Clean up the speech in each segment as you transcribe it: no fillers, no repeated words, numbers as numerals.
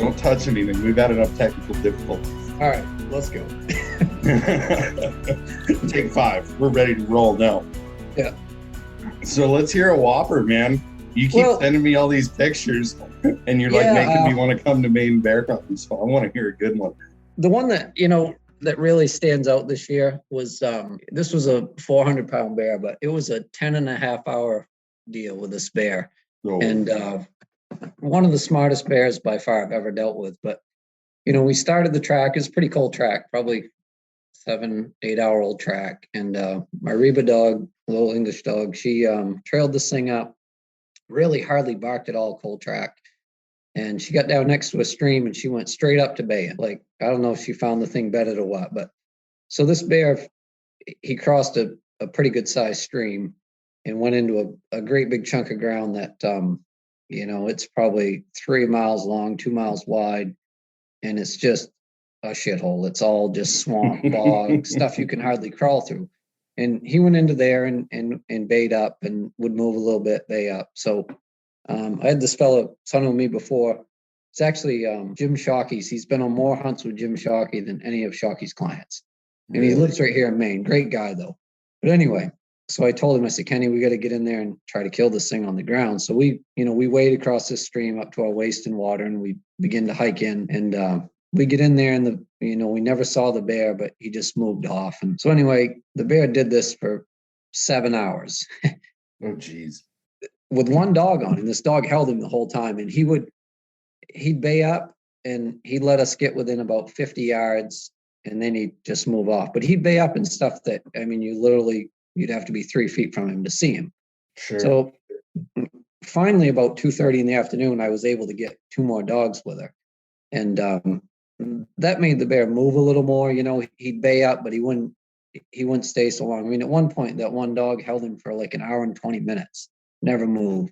Don't touch anything. We've had enough technical difficulties. All right, let's go. Take 5. We're ready to roll now. Yeah. So let's hear a whopper, man. You keep sending me all these pictures, and you're like making me want to come to Maine Bear Hunting. So I want to hear a good one. The one that that really stands out this year was this was a 400-pound bear, but it was a 10.5-hour deal with this bear, and one of the smartest bears by far I've ever dealt with. But we started the track. It's a pretty cold track, probably 7-8-hour-old track, and my Reba dog, little English dog, she trailed this thing up, really hardly barked at all, cold track. And she got down next to a stream and she went straight up to bay it. Like, I don't know if she found the thing bedded or what, but so this bear, he crossed a pretty good sized stream and went into a great big chunk of ground that, it's probably 3 miles long, 2 miles wide. And it's just a shithole. It's all just swamp, bog, stuff you can hardly crawl through. And he went into there and bayed up and would move a little bit, bay up. So I had this fellow son with me before. It's actually Jim Shockey's. He's been on more hunts with Jim Shockey than any of Shockey's clients. And he lives right here in Maine. Great guy, though. But anyway, so I told him, I said, Kenny, we got to get in there and try to kill this thing on the ground. So we wade across this stream up to our waist in water, and we begin to hike in. And we get in there, and we never saw the bear, but he just moved off. And so anyway, the bear did this for 7 hours. Oh, geez. With one dog on him. This dog held him the whole time, and he'd bay up and he'd let us get within about 50 yards, and then he'd just move off. But he'd bay up in stuff that, you'd have to be 3 feet from him to see him. Sure. So finally, about 2:30 in the afternoon, I was able to get 2 more dogs with her. And that made the bear move a little more. He'd bay up, but he wouldn't stay so long. At one point, that one dog held him for like an hour and 20 minutes. Never move.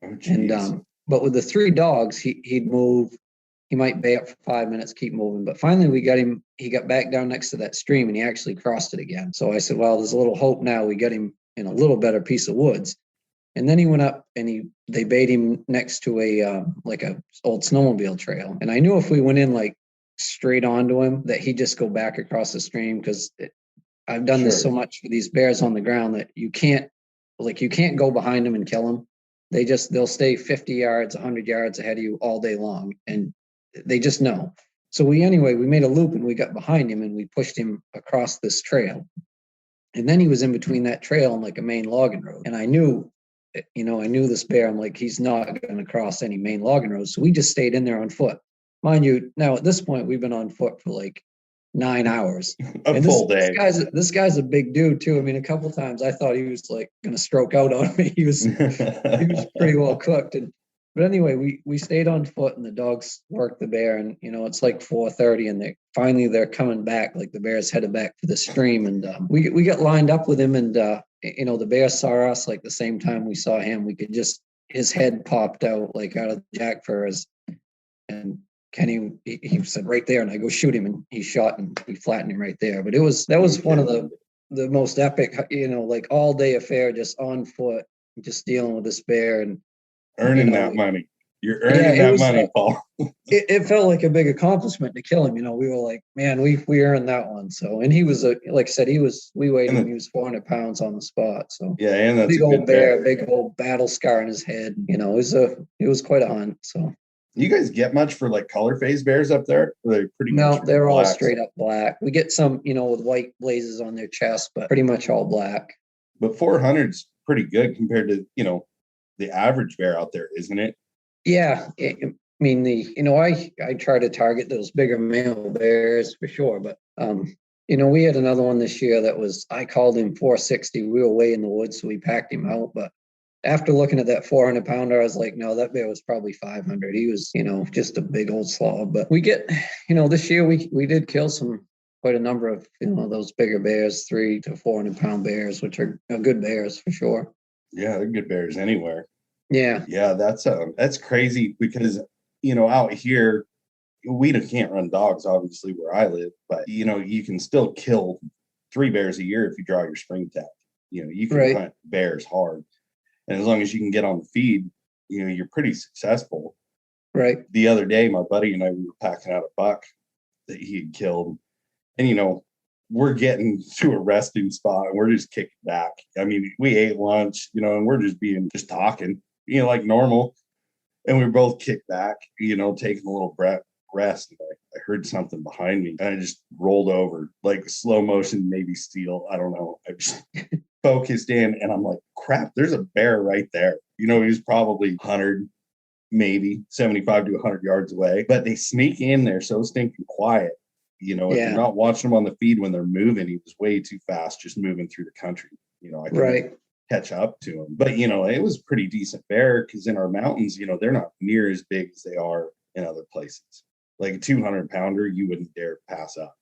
Oh, and but with the 3 dogs, he'd move. He might bay up for 5 minutes, keep moving. But finally we got him, he got back down next to that stream and he actually crossed it again. So I said, well, there's a little hope now. We got him in a little better piece of woods. And then he went up and they bayed him next to a old snowmobile trail. And I knew if we went in like straight onto him that he'd just go back across the stream, because I've done this so much for these bears on the ground that you can't go behind them and kill them. They'll stay 50 yards, 100 yards ahead of you all day long. And they just know. So we made a loop and we got behind him and we pushed him across this trail. And then he was in between that trail and like a main logging road. And I knew this bear, I'm like, he's not going to cross any main logging road. So we just stayed in there on foot. Mind you, now at this point, we've been on foot for like 9 hours. Full day. This guy's a big dude too. A couple of times I thought he was like going to stroke out on me. He was pretty well cooked. But anyway, we stayed on foot and the dogs worked the bear. And it's like 4:30 and they're coming back. Like the bear's headed back to the stream, and we got lined up with him. And the bear saw us like the same time we saw him. We could just, his head popped out like out of the jack furs, and Kenny, he said right there, and I go shoot him, and he shot and we flattened him right there. But that was one of the most epic, like all day affair, just on foot, just dealing with this bear and earning that money. You're earning that money, Paul. It felt like a big accomplishment to kill him. We were like, man, we earned that one. So, and he was like I said, we weighed him. He was 400 pounds on the spot. So yeah, and that's big old bear, big old battle scar on his head. It was quite a hunt. So. You guys get much for like color phase bears up there? They're they're all straight up black. We get some, with white blazes on their chest, but pretty much all black. But 400's pretty good compared to, the average bear out there, isn't it? Yeah. I try to target those bigger male bears for sure. But, we had another one this year I called him 460. We were way in the woods, so we packed him out. But after looking at that 400 pounder, I was like, no, that bear was probably 500. He was, just a big old slob. But we get, this year we did kill quite a number of, those bigger bears, 300 to 400 pound bears, which are good bears for sure. Yeah, they're good bears anywhere. Yeah. Yeah, that's crazy because, out here, we can't run dogs, obviously, where I live, but, you can still kill 3 bears a year if you draw your spring tag. You can hunt bears hard. And as long as you can get on the feed, you're pretty successful. Right. The other day, my buddy and I, we were packing out a buck that he had killed. And, we're getting to a resting spot and we're just kicking back. I mean, we ate lunch, and we're just talking, like normal. And we both kicked back, taking a little rest. And I heard something behind me and I just rolled over like slow motion, maybe steel. I don't know. I just focused in and I'm like, crap, there's a bear right there. He was probably 100, maybe 75 to 100 yards away, but they sneak in there so stinking quiet. If you're not watching them on the feed when they're moving, he was way too fast just moving through the country. I couldn't catch up to him. But, it was a pretty decent bear because in our mountains, they're not near as big as they are in other places. Like a 200-pounder, you wouldn't dare pass up.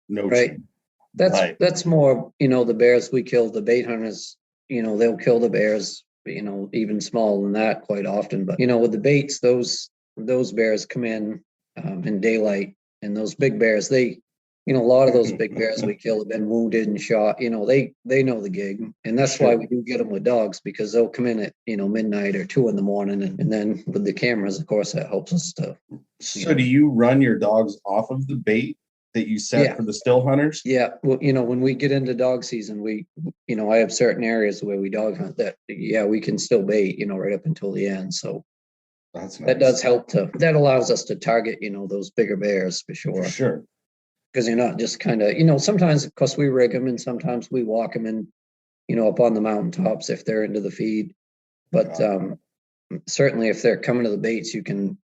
No right. That's more, the bears we kill, the bait hunters, they'll kill the bears, even smaller than that quite often. But, with the baits, those bears come in daylight. And those big bears, a lot of those big bears we kill have been wounded and shot. They know the gig, and that's why we do get them with dogs, because they'll come in at midnight or 2 a.m, and then with the cameras, of course, that helps us to. So, do you run your dogs off of the bait that you set for the still hunters? Yeah, well, when we get into dog season, I have certain areas where we dog hunt that we can still bait, right up until the end. So. That's nice. That does help that allows us to target, those bigger bears for sure. For sure. Because you're not just kind of, sometimes, of course, we rig them and sometimes we walk them in, up on the mountaintops if they're into the feed. But certainly if they're coming to the baits, you can,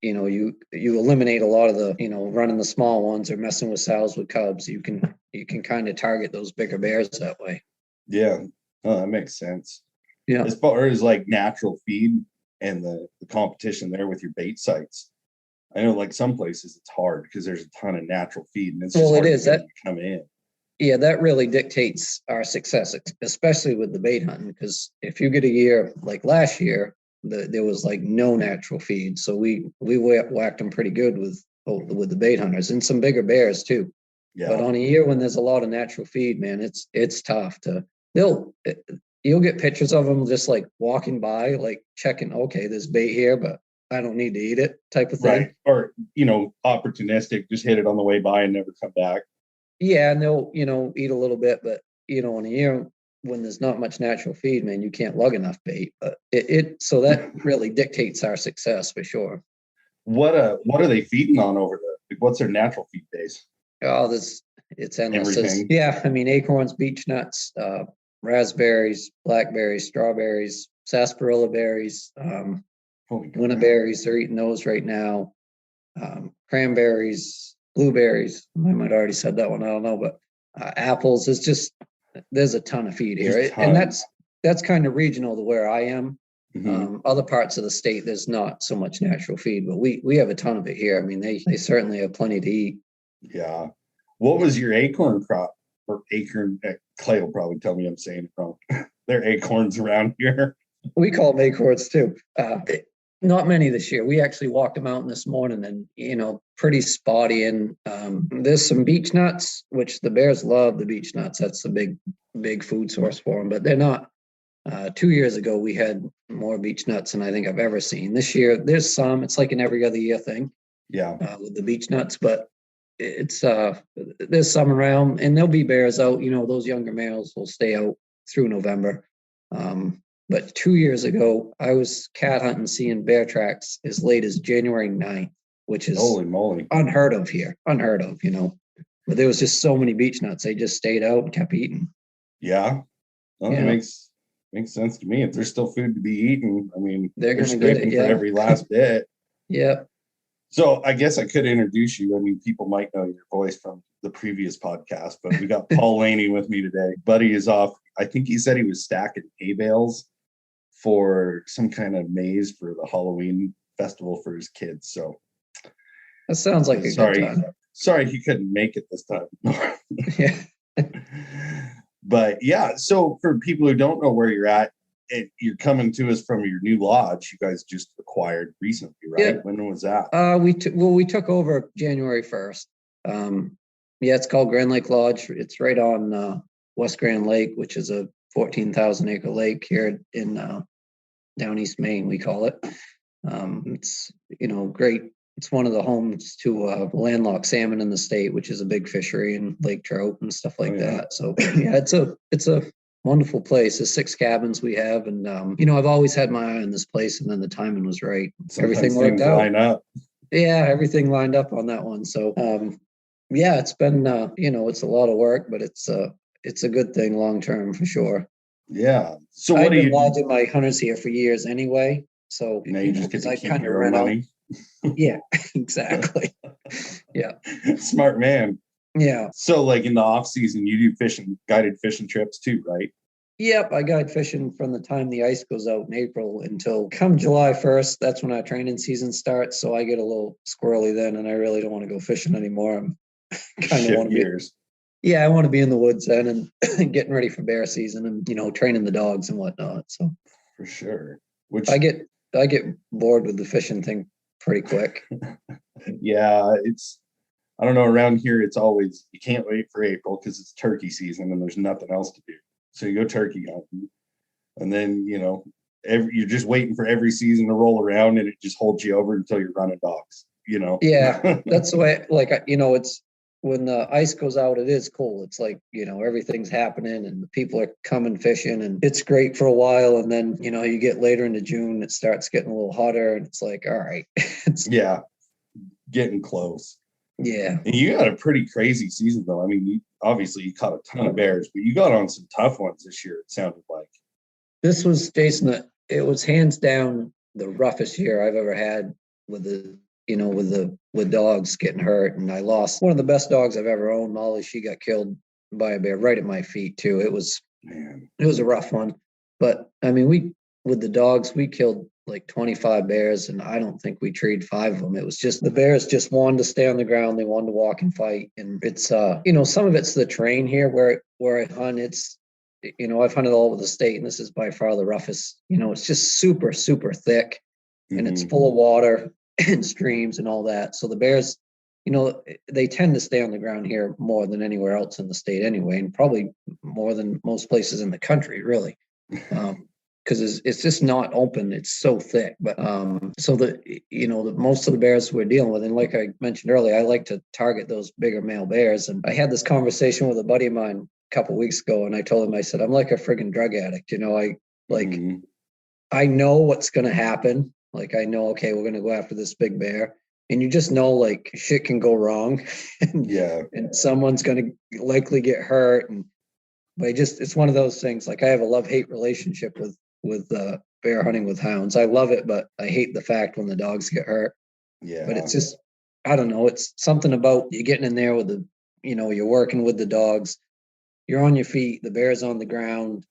you eliminate a lot of the, running the small ones or messing with sows with cubs. You can kind of target those bigger bears that way. Yeah. Oh, that makes sense. Yeah. As far as like natural feed and the competition there with your bait sites, I know like some places it's hard because there's a ton of natural feed and it's just hard to come in. Yeah, that really dictates our success, especially with the bait hunting, because if you get a year like last year, there was like no natural feed, so we whacked them pretty good with the bait hunters and some bigger bears too. Yeah. But on a year when there's a lot of natural feed, man, it's tough to. You'll get pictures of them just like walking by, like checking, okay, there's bait here, but I don't need to eat it type of thing. Right. Or, opportunistic, just hit it on the way by and never come back. Yeah. And they'll, eat a little bit, but, in a year when there's not much natural feed, man, you can't lug enough bait. But so that really dictates our success for sure. What are they feeding on over there? What's their natural feed base? Oh, it's endless. Yeah. I mean, acorns, beech nuts, raspberries, blackberries, strawberries, sarsaparilla berries, winterberries. They're eating those right now. Cranberries, blueberries. I might have already said that one. I don't know, but apples. There's a ton of feed here, and that's kind of regional to where I am. Mm-hmm. Other parts of the state, there's not so much natural feed, but we have a ton of it here. I mean, they certainly have plenty to eat. Yeah. What was your acorn crop? Or acorn, Clay will probably tell me I'm saying it wrong. They're acorns around here. We call them acorns too. Not many this year. We actually walked a mountain this morning and, pretty spotty. And there's some beech nuts, which the bears love the beech nuts. That's the big food source for them, but they're not. 2 years ago, we had more beech nuts than I think I've ever seen. This year, there's some. It's like an every other year thing. Yeah. With the beech nuts, but it's there's some around, and there'll be bears out. Those younger males will stay out through November. But 2 years ago, I was cat hunting, seeing bear tracks as late as January 9th, which is holy moly, unheard of here. Unheard of, But there was just so many beech nuts. They just stayed out and kept eating. Yeah. Well, it makes sense to me. If there's still food to be eaten, I mean, they're going to get it for every last bit. Yeah. So I guess I could introduce you. I mean, people might know your voice from the previous podcast, but we got Paul Laney with me today. Buddy is off. I think he said he was stacking hay bales for some kind of maze for the Halloween festival for his kids. So that sounds like a good time. Sorry he couldn't make it this time. Yeah. But yeah, so for people who don't know where you're at, you're coming to us from your new lodge you guys just acquired recently, right? Yeah. When was that? We took over January 1st. It's called Grand Lake Lodge. It's right on West Grand Lake, which is a 14,000 acre lake here in down East Maine, we call it. It's, great. It's one of the homes to landlocked salmon in the state, which is a big fishery, and lake trout and stuff like that. So yeah, it's a wonderful place. The 6 cabins we have, and I've always had my eye on this place, and then the timing was right. Sometimes everything worked out. Line up. Yeah, everything lined up on that one. So yeah, it's been it's a lot of work, but it's a good thing long term for sure. Yeah. So what I've do been you lodging my hunters here for years anyway. So now you just get to keep your own money. Yeah, exactly. Yeah. Smart man. Yeah. So like in the off season, you do guided fishing trips too, right? Yep. I guide fishing from the time the ice goes out in April until come July 1st. That's when our training season starts. So I get a little squirrely then, and I really don't want to go fishing anymore. I'm kind of want to be. Yeah, I want to be in the woods then and getting ready for bear season and training the dogs and whatnot. So for sure. Which I get bored with the fishing thing pretty quick. Yeah, I don't know, around here it's always you can't wait for April because it's turkey season and there's nothing else to do. So you go turkey hunting, and then you're just waiting for every season to roll around, and it just holds you over until you're running dogs. Yeah, that's the way. It's when the ice goes out, it is cool. It's like everything's happening and the people are coming fishing, and it's great for a while. And then you get later into June, it starts getting a little hotter, and it's like, all right, yeah, getting close. Yeah. And you had a pretty crazy season, though. I mean, obviously you caught a ton of bears, but you got on some tough ones this year, it sounded like. This was, Jason, it was hands down the roughest year I've ever had with with dogs getting hurt. And I lost one of the best dogs I've ever owned, Molly. She got killed by a bear right at my feet, too. It was a rough one. But I mean, with the dogs, we killed like 25 bears, and I don't think we treated 5 of them. It was just the bears just wanted to stay on the ground. They wanted to walk and fight. And it's some of it's the terrain here where I hunt. It's I've hunted all over the state, and this is by far the roughest. It's just super, super thick, and it's full of water and streams and all that. So the bears, they tend to stay on the ground here more than anywhere else in the state anyway, and probably more than most places in the country, really. Because it's just not open. It's so thick. But so the most of the bears we're dealing with, and like I mentioned earlier, I like to target those bigger male bears. And I had this conversation with a buddy of mine a couple of weeks ago, and I told him, I said, I'm like a friggin' drug addict. I know what's going to happen. Like, I know, okay, we're going to go after this big bear. And you just know, like, shit can go wrong. And someone's going to likely get hurt. But it's one of those things. Like, I have a love-hate relationship with bear hunting with hounds. I love it, but I hate the fact when the dogs get hurt. Yeah. But it's just, I don't know. It's something about you getting in there with you're working with the dogs. You're on your feet. The bear's on the ground.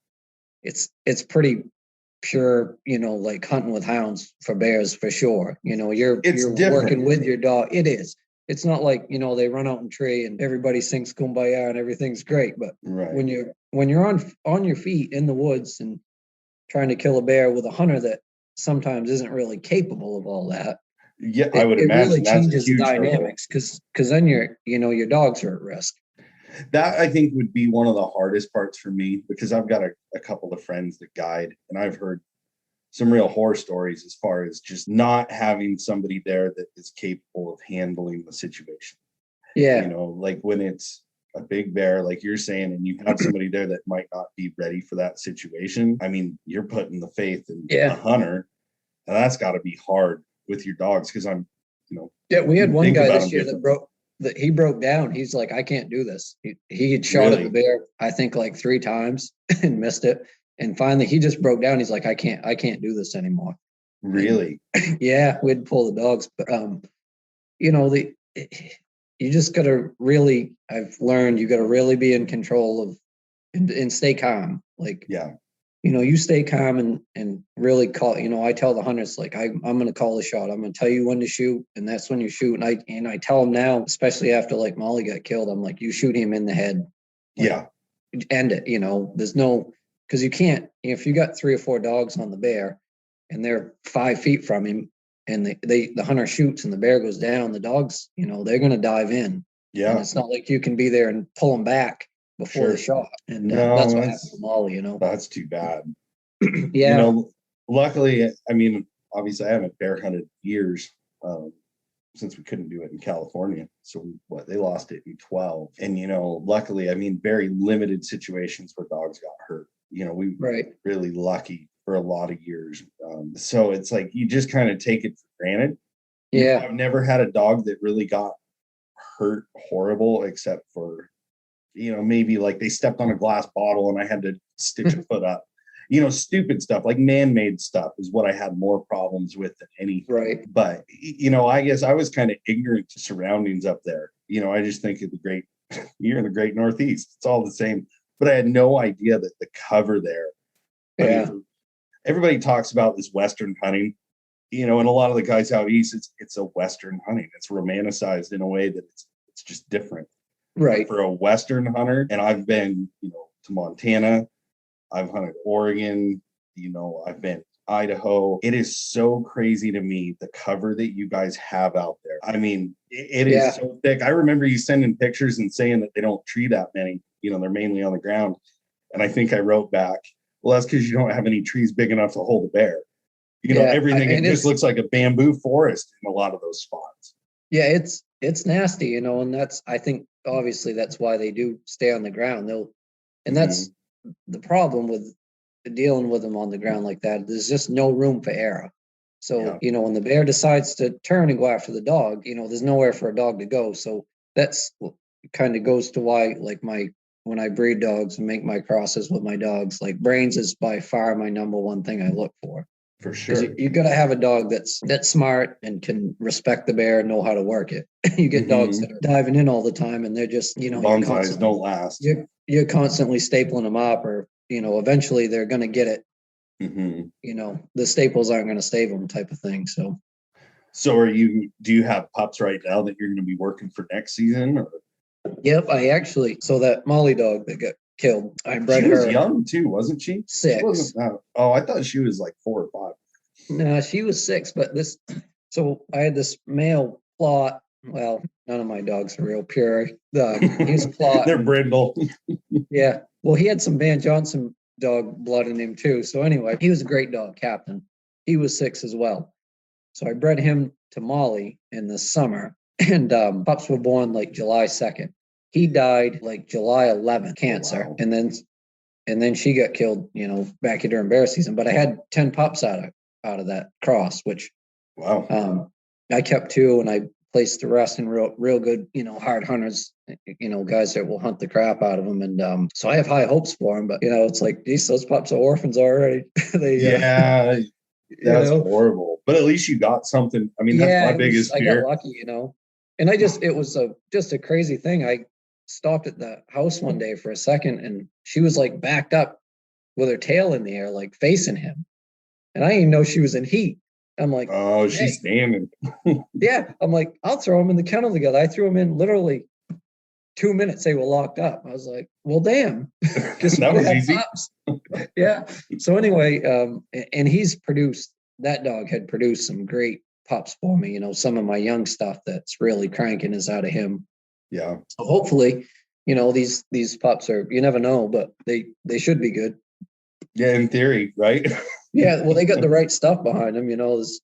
It's pretty pure, like hunting with hounds for bears for sure. You're working with your dog. It is. It's not like, they run out in tree and everybody sings Kumbaya and everything's great. But when you're on your feet in the woods and trying to kill a bear with a hunter that sometimes isn't really capable of all that. Yeah, I would imagine really changes the dynamics because then your dogs are at risk. That I think would be one of the hardest parts for me, because I've got a couple of friends that guide, and I've heard some real horror stories as far as just not having somebody there that is capable of handling the situation. Yeah. Like when it's a big bear, like you're saying, and you have somebody there that might not be ready for that situation. I mean, you're putting the faith in a hunter, and that's got to be hard with your dogs. Because we had one guy this year that he broke down. He's like, I can't do this. He had shot at the bear, I think, like 3 times and missed it. And finally he just broke down. He's like, I can't do this anymore. Really? And, yeah, we'd pull the dogs. But you just gotta really, I've learned you gotta really be in control of and stay calm. Like, you stay calm and really call, I tell the hunters, like, I'm going to call the shot. I'm going to tell you when to shoot. And that's when you shoot. And I tell them now, especially after like Molly got killed, I'm like, you shoot him in the head. Like, end it. There's no, because you can't, if you got 3 or 4 dogs on the bear and they're 5 feet from him and the hunter shoots and the bear goes down, the dogs, they're going to dive in. Yeah. And it's not like you can be there and pull them back before the shot. And that's what happened to Molly, That's too bad. Yeah. Luckily, I mean, obviously I haven't bear hunted years since we couldn't do it in California. So they lost it in 12. And, luckily, I mean, very limited situations where dogs got hurt. We were really lucky for a lot of years. So it's like, you just kind of take it for granted. Yeah. I've never had a dog that really got hurt horrible, except for, maybe like they stepped on a glass bottle and I had to stitch a foot up. Stupid stuff, like man-made stuff is what I had more problems with than anything. Right. But, I guess I was kind of ignorant to surroundings up there. I just think of you're in the great Northeast. It's all the same. But I had no idea that the cover there. Yeah. I mean, everybody talks about this Western hunting, and a lot of the guys out east, it's a Western hunting. It's romanticized in a way that it's just different. Right. For a Western hunter, and I've been, to Montana, I've hunted Oregon, I've been Idaho. It is so crazy to me, the cover that you guys have out there. I mean, it is so thick. I remember you sending pictures and saying that they don't tree that many, they're mainly on the ground. And I think I wrote back, well, that's because you don't have any trees big enough to hold a bear. Everything, it just looks like a bamboo forest in a lot of those spots. Yeah, it's nasty, and that's, I think, obviously that's why they do stay on the ground. And that's the problem with dealing with them on the ground like that. There's just no room for error. So, when the bear decides to turn and go after the dog, there's nowhere for a dog to go. So that's kind of goes to why, like, when I breed dogs and make my crosses with my dogs, like, brains is by far my number one thing I look for. For sure. You got to have a dog that's smart and can respect the bear and know how to work it. You get dogs that are diving in all the time and they're just, bonsais don't last. You're constantly stapling them up, or, eventually they're going to get it. The staples aren't going to save them, type of thing. So do you have pups right now that you're going to be working for next season? Or? Yep. So that Molly dog that got killed, I bred her. She was young too, wasn't she? 6. I thought she was like 4 or 5. No, she was 6, but so I had this male Plott. Well, none of my dogs are real pure. He's Plott. They're brindle. Yeah. Well, he had some Van Johnson dog blood in him too. So anyway, he was a great dog, Captain. He was 6 as well. So I bred him to Molly in the summer, and pups were born like July 2nd. He died like July 11th, cancer. Wow. And then she got killed, back during bear season. But I had 10 pups out of that cross, which I kept 2, and I placed the rest in real good, hard hunters, guys that will hunt the crap out of them. And so I have high hopes for them. But it's like, geez, those pups are orphans already. That's horrible. But at least you got something. I mean, that's my biggest fear. I got lucky, and it was just a crazy thing. I stopped at the house one day for a second, and she was like backed up with her tail in the air, like facing him. And I didn't even know she was in heat. I'm like, oh, she's standing. Yeah. I'm like, I'll throw them in the kennel together. I threw them in literally 2 minutes. They were locked up. I was like, well, damn. That was easy. Yeah. So anyway, and that dog had produced some great pups for me. Some of my young stuff that's really cranking is out of him. Yeah. So hopefully, these pups are, you never know, but they should be good. Yeah, in theory, right? Yeah, well, they got the right stuff behind them. It's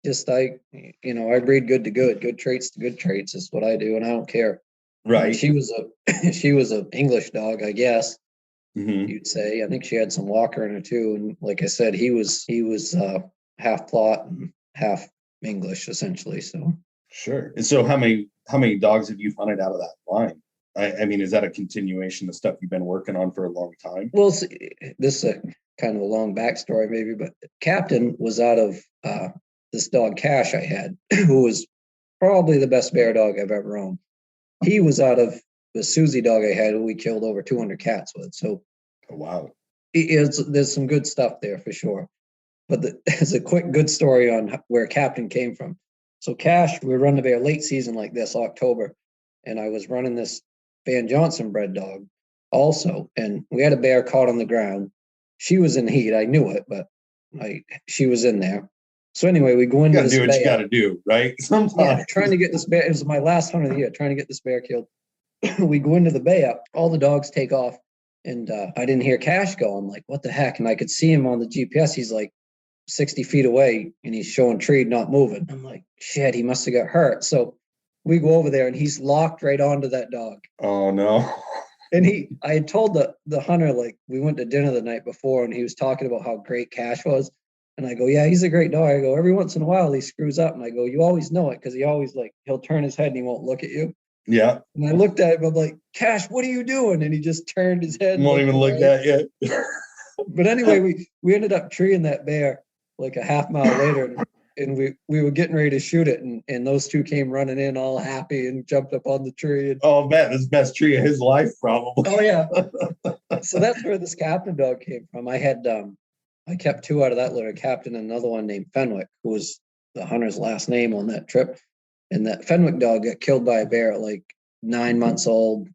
just I breed good to good traits to good traits is what I do, and I don't care. Right. And she was a English dog, I guess you'd say. I think she had some Walker in her too, and like I said, he was half Plott and half English essentially. So sure. And so, how many dogs have you hunted out of that line? I mean, is that a continuation of stuff you've been working on for a long time? Well, this is kind of a long backstory maybe, but Captain was out of this dog Cash I had, who was probably the best bear dog I've ever owned. He was out of the Susie dog I had, who we killed over 200 cats with. So, wow, there's some good stuff there for sure. But there's a quick good story on where Captain came from. So Cash, we run the bear late season like this, October, and I was running this Van Johnson bred dog also, and we had a bear caught on the ground. She was in heat. I knew it, but she was in there. So anyway, we go into this. You gotta do what you gotta do, right? Sometimes. Yeah, trying to get this bear. It was my last hunt of the year, trying to get this bear killed. We go into the bay up. All the dogs take off, and I didn't hear Cash go. I'm like, what the heck? And I could see him on the GPS. He's like 60 feet away and he's showing tree, not moving. I'm like, shit, he must have got hurt. So we go over there and he's locked right onto that dog. Oh no. And I had told the hunter, like, we went to dinner the night before and he was talking about how great Cash was. And I go, yeah, he's a great dog. I go, every once in a while he screws up. And I go, you always know it, because he always, like, he'll turn his head and he won't look at you. Yeah. And I looked at him, I'm like, Cash, what are you doing? And he just turned his head. Won't even look at you. But anyway, we ended up treeing that bear like a half mile later, and we were getting ready to shoot it, and those two came running in all happy and jumped up on the tree. And, oh man, this best tree of his life, probably. oh yeah. So that's where this Captain dog came from. I had I kept two out of that litter, Captain and another one named Fenwick, who was the hunter's last name on that trip. And that Fenwick dog got killed by a bear at like 9 months old.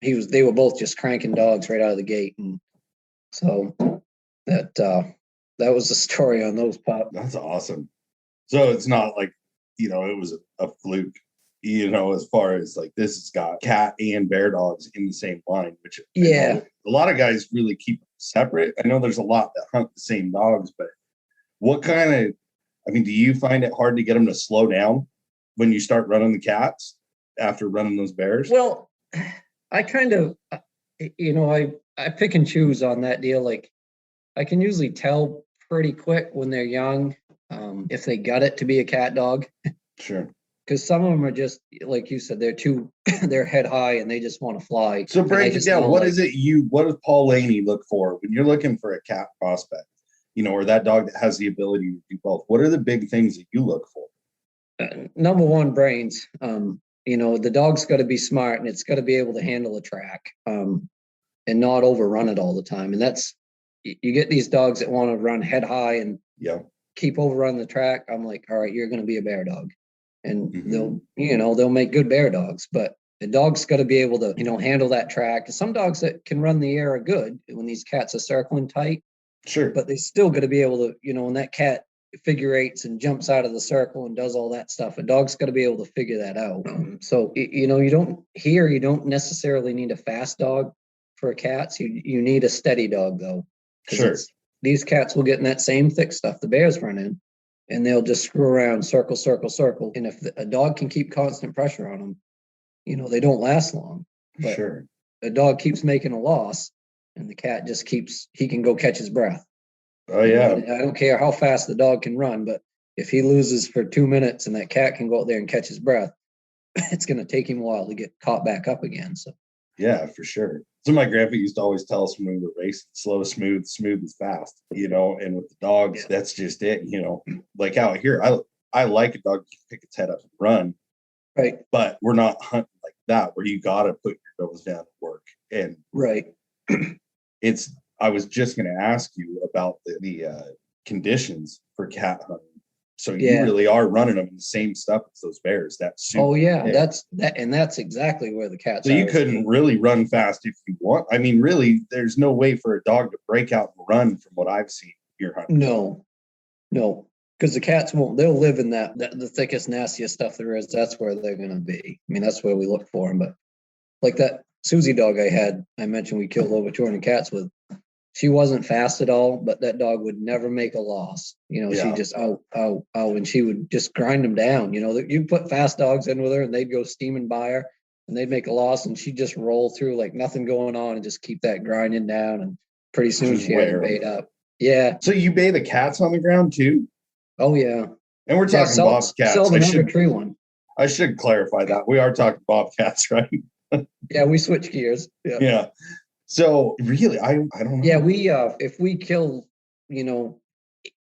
They were both just cranking dogs right out of the gate. And so that was the story on those pups. That's awesome. So it's not like, it was a fluke, as far as like this has got cat and bear dogs in the same line, which yeah, a lot of guys really keep them separate. I know there's a lot that hunt the same dogs, but do you find it hard to get them to slow down when you start running the cats after running those bears? Well, I kind of, I pick and choose on that deal. Like, I can usually tell pretty quick when they're young, if they got it to be a cat dog. Sure. Because some of them are just, like you said, they're head high and they just want to fly. So break it down. What does Paul Laney look for when you're looking for a cat prospect? Or that dog that has the ability to do both. What are the big things that you look for? Number one, brains. The dog's got to be smart and it's got to be able to handle a track, and not overrun it all the time. And that's, you get these dogs that want to run head high and keep overrun the track. I'm like, all right, you're going to be a bear dog. And they'll make good bear dogs, but the dog's got to be able to, handle that track. Some dogs that can run the air are good when these cats are circling tight. Sure. But they still got to be able to, when that cat figure eights and jumps out of the circle and does all that stuff, a dog's got to be able to figure that out. So, you don't necessarily need a fast dog for cats. You need a steady dog though. Sure. These cats will get in that same thick stuff the bears run in, and they'll just screw around, circle, circle, circle. And if a dog can keep constant pressure on them, they don't last long. But sure. A dog keeps making a loss, and the cat just he can go catch his breath. Oh yeah. I don't care how fast the dog can run, but if he loses for 2 minutes and that cat can go out there and catch his breath, it's going to take him a while to get caught back up again. So. Yeah, for sure. So my grandpa used to always tell us when we were racing, slow, smooth is fast, and with the dogs, that's just it, like out here, I like a dog to pick its head up and run. Right. But we're not hunting like that where you got to put your nose down and work. And right. I was just going to ask you about the conditions for cat hunting. So you really are running them in the same stuff as those bears. That's super. Oh yeah, that's exactly where the cats. So you couldn't really run fast if you want. I mean, really, there's no way for a dog to break out and run from what I've seen you're hunting. No, because the cats won't. They'll live in the thickest, nastiest stuff there is. That's where they're going to be. I mean, that's where we look for them. But like that Susie dog I mentioned we killed over 200 cats with. She wasn't fast at all, but that dog would never make a loss. She just and she would just grind them down. You put fast dogs in with her and they'd go steaming by her and they'd make a loss and she'd just roll through like nothing going on and just keep that grinding down. And pretty soon she had it bait up. Yeah. So you bay the cats on the ground too? Oh yeah. And we're talking bobcats. Sell the number tree one. I should clarify that. We are talking bobcats, right? Yeah, we switch gears. Yeah. Yeah. So really, I don't know. Yeah, we if we kill,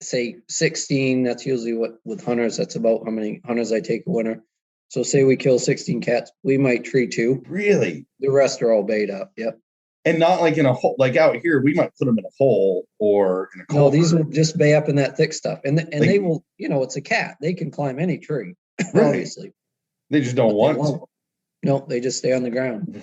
say 16, that's usually what with hunters, that's about how many hunters I take a winter. So say we kill 16 cats, we might tree 2. Really? The rest are all bait up. Yep. And not like in a hole, like out here, we might put them in a hole or in a culvert. No, these will just bay up in that thick stuff. And they will, it's a cat. They can climb any tree, right. Obviously. They just don't want to. No, they just stay on the ground.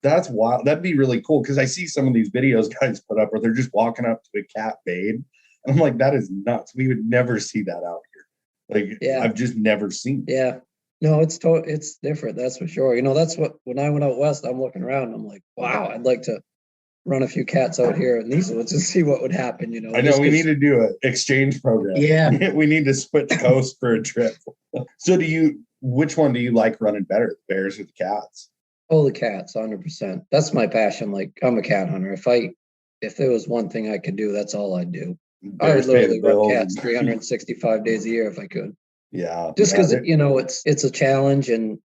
That's wild. That'd be really cool because I see some of these videos guys put up where they're just walking up to a cat bayed. And I'm like, that is nuts. We would never see that out here. Like, I've just never seen it. Yeah. No, it's different. That's for sure. That's what, when I went out west, I'm looking around. I'm like, wow, I'd like to run a few cats out here in these woods and see what would happen, you know. I know we need to do an exchange program. Yeah. We need to switch coast for a trip. So which one do you like running better, the bears or the cats? Oh, the cats, 100%. That's my passion. Like, I'm a cat hunter. If there was one thing I could do, that's all I'd do. I would Bears pay the literally run bills cats and- 365 days a year if I could. Yeah. Just yeah, because, you know, it's a challenge, and,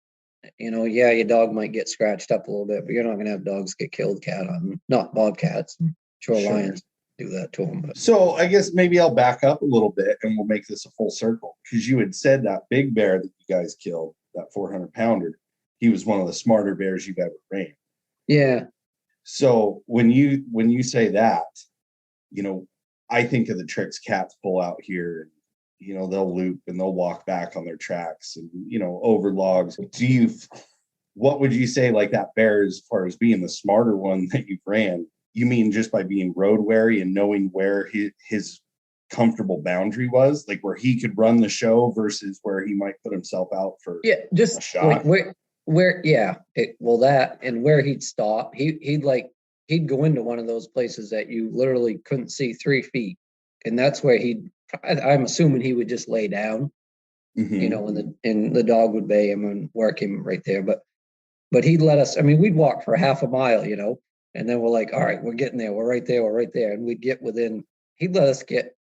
you know, yeah, your dog might get scratched up a little bit, but you're not going to have dogs get killed cat hunting. Not bobcats. Sure, Sure. lions do that to them. But So I guess maybe I'll back up a little bit and we'll make this a full circle, because you had said that big bear that you guys killed, that 400-pounder, he was one of the smarter bears you've ever ran. yeah, So when you say that, you know, I think of the tricks cats pull out here. You know, they'll loop and they'll walk back on their tracks and, you know, over logs. What would you say, like, that bear, as far as being the smarter one that you've ran? You mean just by being road wary and knowing where his comfortable boundary was, like where he could run the show versus where he might put himself out for yeah, a just shot? like that, and where he'd stop, he'd go into one of those places that you literally couldn't see 3 feet, and that's where I'm assuming he would just lay down, you know, and the dog would bay him and work him right there. But he'd let us. I mean, we'd walk for half a mile, you know, and then we're like, all right, we're getting there. We're right there. We're right there, and we'd get within. He'd let us get,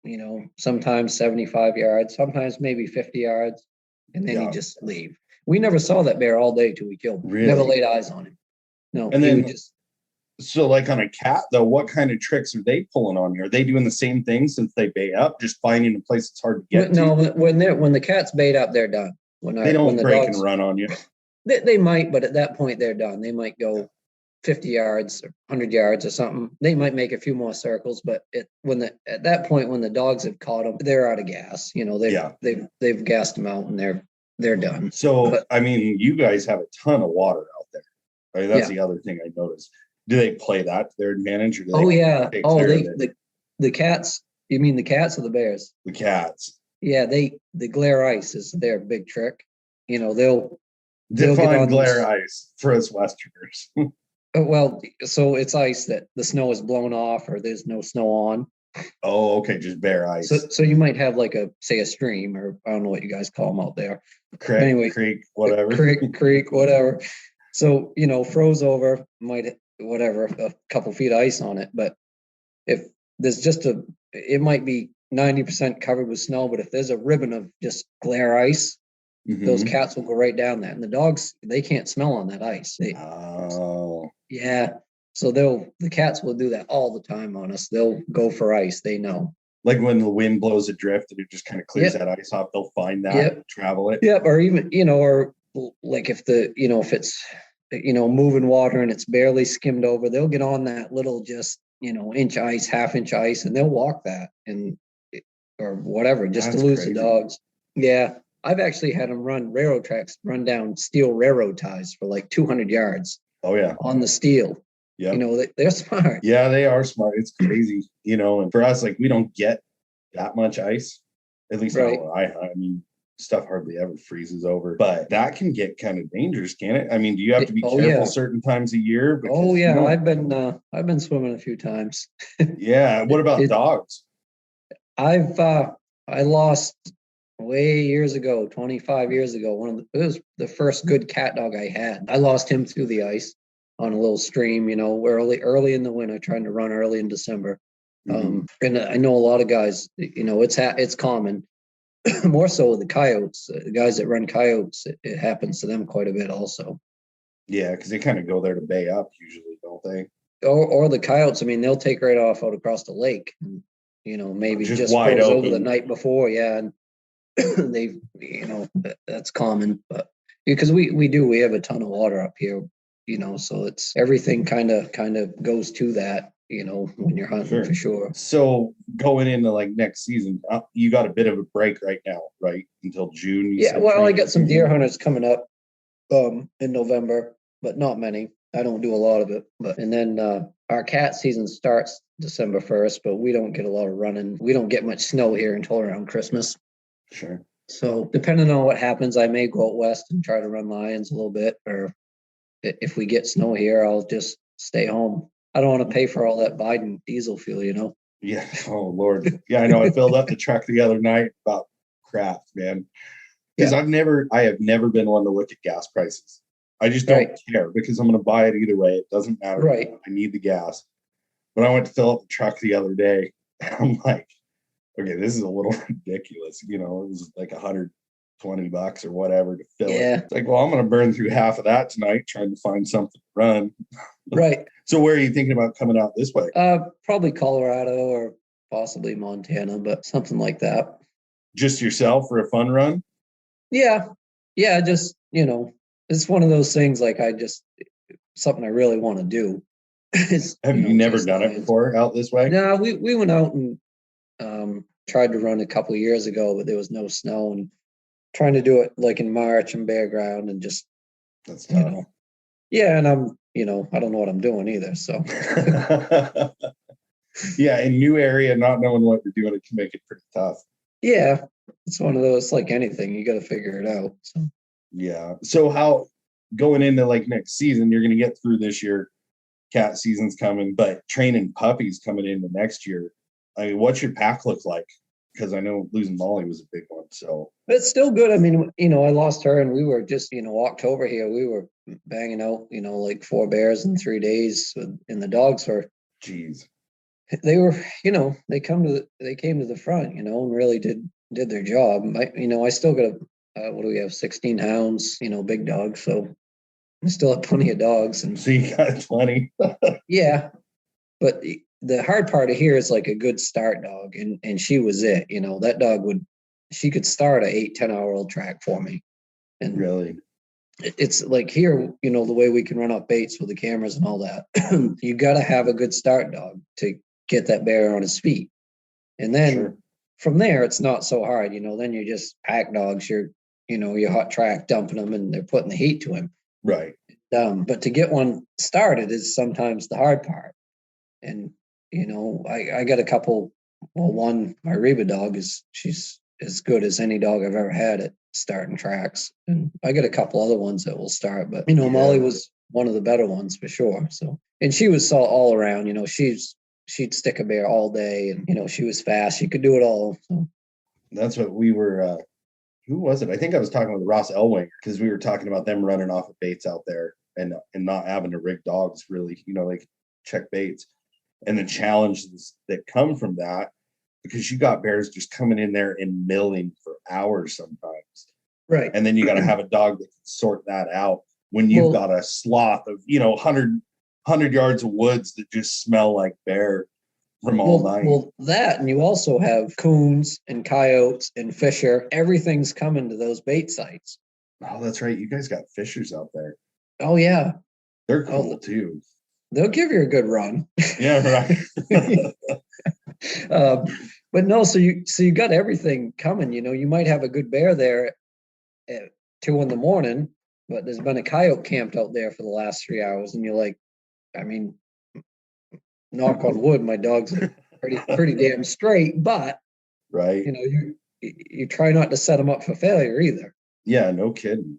you know, sometimes 75 yards, sometimes maybe 50 yards, and then Yeah. he'd just leave. We never saw that bear all day till we killed him. Really? Never laid eyes on him. No, And he then would just. So, like, on a cat, though, what kind of tricks are they pulling on you? Are they doing the same thing since they bay up, just finding a place that's hard to get No, to? when the cat's bait up, they're done. They don't when the break dogs, and run on you. they might, but at that point they're done. They might go 50 yards or 100 yards or something. They might make a few more circles, but at that point when the dogs have caught them, they're out of gas. You know, they've gassed them out and they're done. So, But, I mean, you guys have a ton of water out there. I mean, that's Yeah. the other thing I noticed. Do they play that to their advantage, or do they oh yeah, take oh care they of it? the cats. You mean the cats or the bears? The cats? Yeah, the glare ice is their big trick. You know, they'll get Define on glare this- ice for us Westerners. Well, so it's ice that the snow is blown off or there's no snow on. Oh, okay, just bare ice. So you might have like a stream, or I don't know what you guys call them out there. Creek, whatever. Creek, whatever. So, you know, froze over, whatever, a couple feet of ice on it. But if there's it might be 90% covered with snow, but if there's a ribbon of just glare ice, those Mhm. cats will go right down that. And the dogs, they can't smell on that ice. Oh, Yeah. So the cats will do that all the time on us. They'll go for ice. They know. like when the wind blows adrift and it just kind of clears Yep. that ice off, they'll find that, Yep. travel it. Yep. Or even, you know, or like if it's, you know, moving water and it's barely skimmed over, they'll get on that little just, you know, inch ice, half-inch ice, and they'll walk that or whatever, just That's to lose crazy. the dogs. Yeah. I've actually had them run down steel railroad ties for like 200 yards Oh yeah. on the steel. Yeah. You know, they're smart. Yeah, they are smart. It's crazy, you know. And for us, like, we don't get that much ice, at least Right. not where I mean, stuff hardly ever freezes over. But that can get kind of dangerous, can it? I mean, do you have to be Oh, careful yeah. certain times a year? Because, Oh you yeah, know, I've been swimming a few times. yeah. What about dogs? I lost way years ago, 25 years ago. It was the first good cat dog I had. I lost him through the ice on a little stream, you know, early in the winter, trying to run early in December. Mhm. And I know a lot of guys, you know, it's common, more so with the coyotes. The guys that run coyotes, it happens to them quite a bit also. Yeah, because they kind of go there to bay up usually, don't they? Or the coyotes, I mean, they'll take right off out across the lake. And, you know, maybe Just just wide froze over open. the night before, yeah. And they've, you know, that's common, but because we have a ton of water up here, you know, so it's everything kind of goes to that, you know, when you're hunting for sure. So going into like next season, you got a bit of a break right now, right? Until June. You Yeah, said well, I training got some season? deer hunters coming up in November, but not many. I don't do a lot of it, and then our cat season starts December 1st, but we don't get a lot of running. We don't get much snow here until around Christmas. Sure. So depending on what happens, I may go out west and try to run lions a little bit, or if we get snow here, I'll just stay home. I don't want to pay for all that Biden diesel fuel, you know? Yeah. Oh Lord. Yeah, I know. I filled up the truck the other night about crap, man. Because Yeah. I have never been one to look at gas prices. I just don't Right. care because I'm going to buy it either way. It doesn't matter. Right. I need the gas. But I went to fill up the truck the other day. And I'm like, okay, this is a little ridiculous. You know, it was like $120 or whatever to fill it. Yeah. It's like, well, I'm going to burn through half of that tonight trying to find something to run. Right. So where are you thinking about coming out this way? Probably Colorado or possibly Montana, but something like that. Just yourself for a fun run? Yeah. Yeah. Just, it's one of those things like something I really want to do. Have you never done it before out this way? No, we went out and tried to run a couple of years ago, but there was no snow, and trying to do it like in March and bare ground and just, that's tough. Yeah. And I don't know what I'm doing either. So yeah, in new area, not knowing what you're doing, it can make it pretty tough. Yeah. It's one of those, like anything, you got to figure it out. So yeah. So how going into like next season, you're going to get through this year, cat season's coming, but training puppies coming into next year. I mean, what's your pack look like? Because I know losing Molly was a big one. So it's still good. I mean, I lost her and we were just, October here, we were banging out, like 4 bears in 3 days. And the dogs were, they were, they came to the front, and really did their job. I still got what do we have? 16 hounds, big dogs. So I still have plenty of dogs. And so you got plenty. Yeah. But the hard part of here is like a good start dog. And she was it, that dog she could start a 8-10 hour old track for me. And really, it's like here, the way we can run off baits with the cameras and all that, you got to have a good start dog to get that bear on his feet. And then from there, it's not so hard, then you're just pack dogs, you're hot track dumping them and they're putting the heat to him. Right. But to get one started is sometimes the hard part. And, I got a couple, one, my Reba dog she's as good as any dog I've ever had at starting tracks. And I got a couple other ones that will start, but, Molly was one of the better ones for sure. So, and she was all around, she'd stick a bear all day and, she was fast. She could do it all. So. That's what we were, who was it? I think I was talking with Ross Elwinger because we were talking about them running off of baits out there and not having to rig dogs really, like check baits. And the challenges that come from that, because you got bears just coming in there and milling for hours sometimes. Right. And then you got to have a dog that can sort that out when you've got a sloth of, 100 yards of woods that just smell like bear from all night. Well, that, and you also have coons and coyotes and fisher. Everything's coming to those bait sites. Oh, that's right. You guys got fishers out there. Oh, yeah. They're cool too. They'll give you a good run. Yeah, right. But no, so you got everything coming. You might have a good bear there at 2 a.m, but there's been a coyote camped out there for the last 3 hours, and you're like, I mean, knock on wood, my dogs are pretty damn straight, but right, you try not to set them up for failure either. Yeah, no kidding.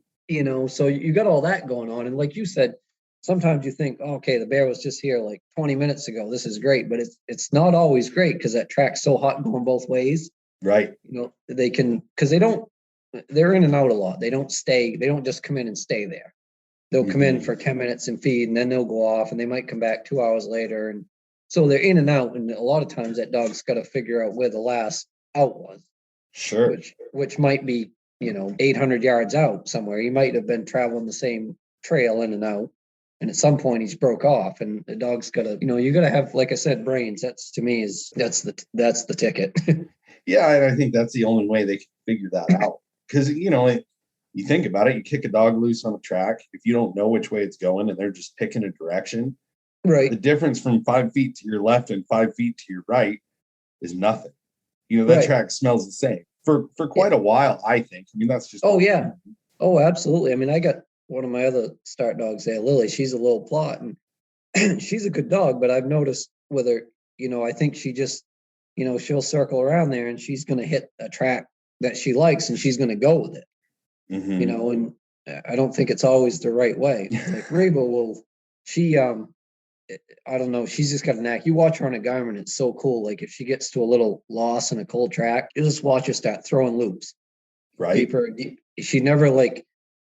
So you got all that going on, and like you said, sometimes you think, oh, okay, the bear was just here like 20 minutes ago. This is great, but it's not always great because that track's so hot going both ways. Right. They can, because they're in and out a lot. They don't just come in and stay there. They'll come in for 10 minutes and feed, and then they'll go off, and they might come back 2 hours later. And so they're in and out. And a lot of times that dog's got to figure out where the last out was. Sure. Which might be, 800 yards out somewhere. He might have been traveling the same trail in and out. And at some point he's broke off, and the dog's got to, you got to have, like I said, brains. That's, to me, that's the ticket. Yeah. And I think that's the only way they can figure that out. Because, you think about it, you kick a dog loose on a track. If you don't know which way it's going and they're just picking a direction, right? The difference from 5 feet to your left and 5 feet to your right is nothing. That track smells the same for quite a while, I think. I mean, that's just. Oh, yeah. Oh, absolutely. I mean, I got one of my other start dogs there, Lily. She's a little plot, and she's a good dog, but I've noticed with her, I think she just, she'll circle around there and she's going to hit a track that she likes and she's going to go with it. And I don't think it's always the right way. Like Reba she I don't know. She's just got a knack. You watch her on a Garmin, it's so cool. Like if she gets to a little loss in a cold track, you just watch her start throwing loops. Right. Deeper. She never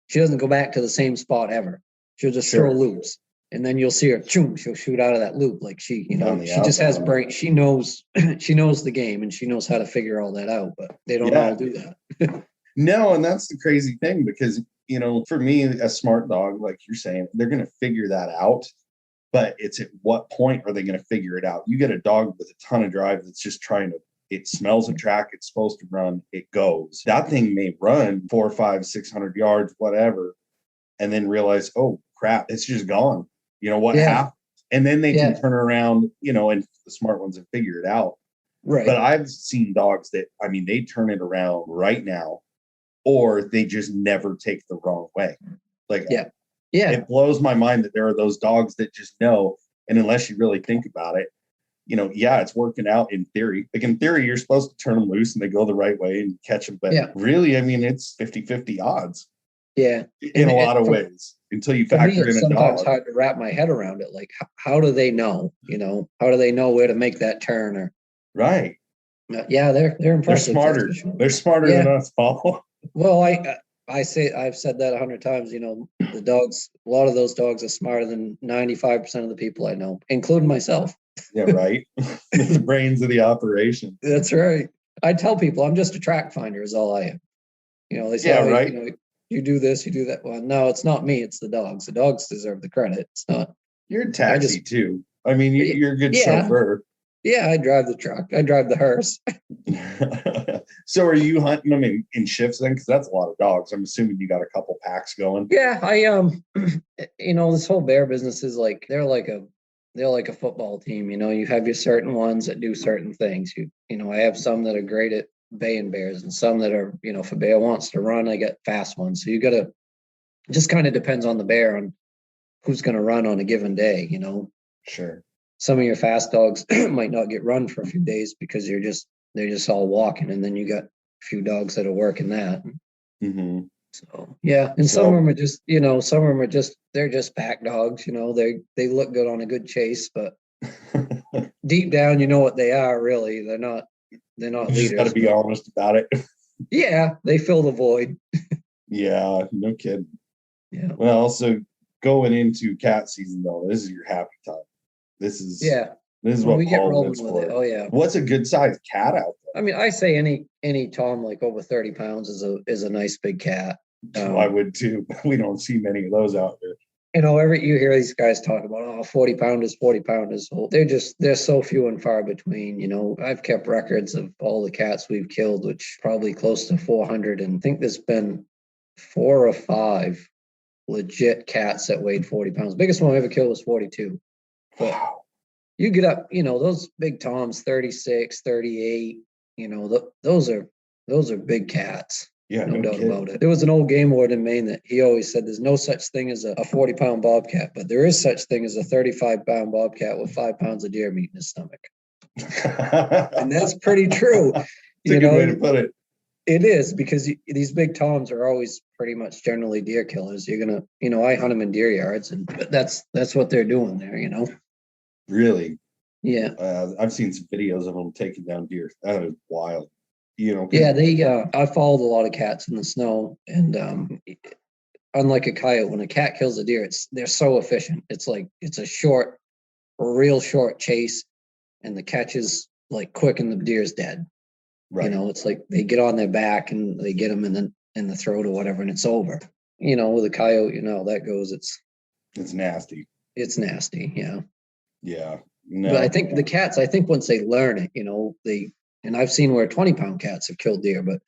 she doesn't go back to the same spot ever. She'll just throw loops. And then you'll see her, she'll shoot out of that loop. Like she just has brain. She knows the game and she knows how to figure all that out, but they don't all do that. No, and that's the crazy thing because, for me, a smart dog, like you're saying, they're going to figure that out. But it's at what point are they going to figure it out? You get a dog with a ton of drive that's just it smells a track it's supposed to run, it goes. That thing may run 400, 500, 600 yards, whatever, and then realize, oh crap, it's just gone. What happened? And then they can turn around, and the smart ones have figured it out. Right. But I've seen dogs that, they turn it around right now, or they just never take the wrong way. It blows my mind that there are those dogs that just know. And unless you really think about it, it's working out in theory. Like in theory, you're supposed to turn them loose and they go the right way and catch them. But really, it's 50-50 odds. Yeah. In a lot of ways until you factor in a dog. Sometimes hard to wrap my head around it. Like, how do they know? How do they know where to make that turn? Or right. Yeah, they're impressive. They're smarter. They're smarter than us, Paul. Well, I've said that 100 times. The dogs. A lot of those dogs are smarter than 95% of the people I know, including myself. Yeah, right. The brains of the operation. That's right. I tell people I'm just a track finder. Is all I am. They say, right. You do this, you do that. Well, no, it's not me. It's the dogs. The dogs deserve the credit. It's not. You're a taxi too. You're a good chauffeur. Yeah, I drive the truck. I drive the hearse. So are you hunting them in shifts then? Because that's a lot of dogs. I'm assuming you got a couple packs going. Yeah, this whole bear business is they're like a football team. You have your certain ones that do certain things. I have some that are great at baying bears and some that are, if a bear wants to run, I get fast ones. So it just kind of depends on the bear on who's going to run on a given day, Sure. Some of your fast dogs might not get run for a few days because they're just all walking. And then you got a few dogs that are working that. Mm-hmm. So, yeah. And some of them are just, they're just pack dogs, they look good on a good chase, but deep down, what they are really. They're not leaders. You got to be honest about it. Yeah, they fill the void. Yeah, no kidding. Yeah. Well, so going into cat season though, this is your happy time. This is what we get Paul rolling lives with for. it. Oh yeah. What's a good sized cat out there? I say any Tom over 30 pounds is a nice big cat. I would too. We don't see many of those out there. You hear these guys talk about 40 pounders. They're so few and far between. I've kept records of all the cats we've killed, which probably close to 400, and I think there's been 4 or 5 legit cats that weighed 40 pounds. Biggest one I ever killed was 42. But you get up, those big Toms, 36, 38, those are big cats. Yeah, no doubt about it. There was an old game warden in Maine that he always said there's no such thing as a 40-pound bobcat, but there is such thing as a 35-pound bobcat with 5 pounds of deer meat in his stomach. And that's pretty true. That's a good way to put it. It is, because these big Toms are always pretty much generally deer killers. You're going to, I hunt them in deer yards, and that's what they're doing there, Really? Yeah. I've seen some videos of them taking down deer. That is wild. Yeah, I followed a lot of cats in the snow, and unlike a coyote, when a cat kills a deer, they're so efficient. It's a real short chase, and the catch is quick, and the deer's dead. Right. It's like they get on their back and they get them in the throat or whatever, and it's over. With a coyote, that goes. It's nasty. It's nasty. Yeah. Yeah. No. But I think the cats, once they learn it, and I've seen where 20-pound cats have killed deer, but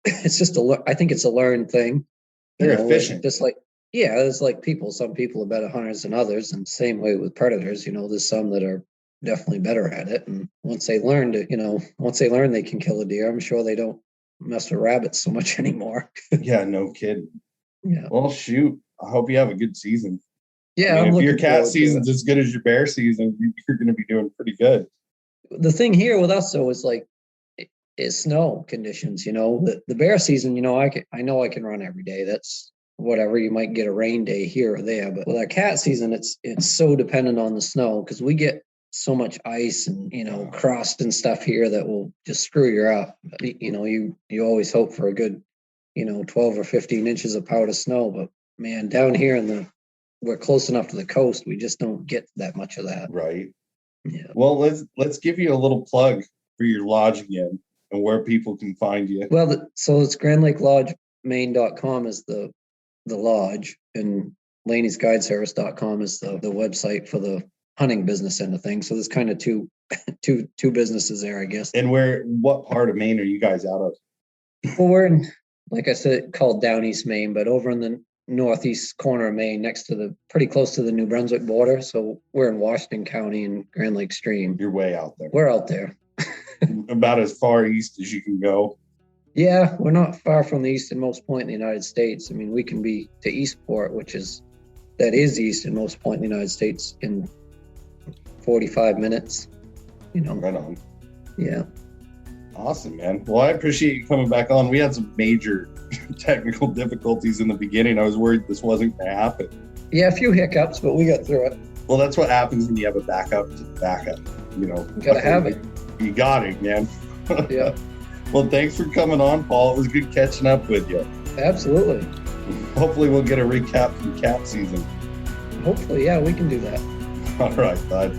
it's just I think it's a learned thing. They're efficient. Just it's like people. Some people are better hunters than others, and same way with predators. There's some that are definitely better at it, and once they learn they can kill a deer, I'm sure they don't mess with rabbits so much anymore. Yeah, no kidding. Yeah. Well, shoot. I hope you have a good season. Yeah. If your cat season's as good as your bear season, you're going to be doing pretty good. The thing here with us though is snow conditions. The bear season, I know I can run every day. whatever, you might get a rain day here or there. But with our cat season, it's so dependent on the snow because we get so much ice and, crust and stuff here that will just screw you up. You always hope for a good, 12 or 15 inches of powder snow. But man, down here we're close enough to the coast, we just don't get that much of that. Right. Yeah. Well, let's give you a little plug for your lodge again and where people can find you. Well, so it's GrandLakeLodgeMaine.com is the lodge, and Laney'sGuideService.com is the website for the hunting business end of things. So there's kind of two businesses there, I guess. And what part of Maine are you guys out of? Well, we're in, like I said, called Down East Maine, but over in the northeast corner of Maine, pretty close to the New Brunswick border. So we're in Washington County and Grand Lake Stream. You're way out there. We're out there. About as far east as you can go. Yeah, we're not far from the easternmost point in the United States. I mean, we can be to Eastport, that is the easternmost point in the United States, in 45 minutes. Right on. Yeah. Awesome, man. Well, I appreciate you coming back on. We had some major technical difficulties in the beginning. I was worried this wasn't going to happen. Yeah, a few hiccups, but we got through it. Well, that's what happens when you have a backup to the backup. You gotta have it. You got it, man. Yeah. Well, thanks for coming on, Paul. It was good catching up with you. Absolutely. Hopefully we'll get a recap from cat season. Hopefully, yeah, we can do that. All right, bud.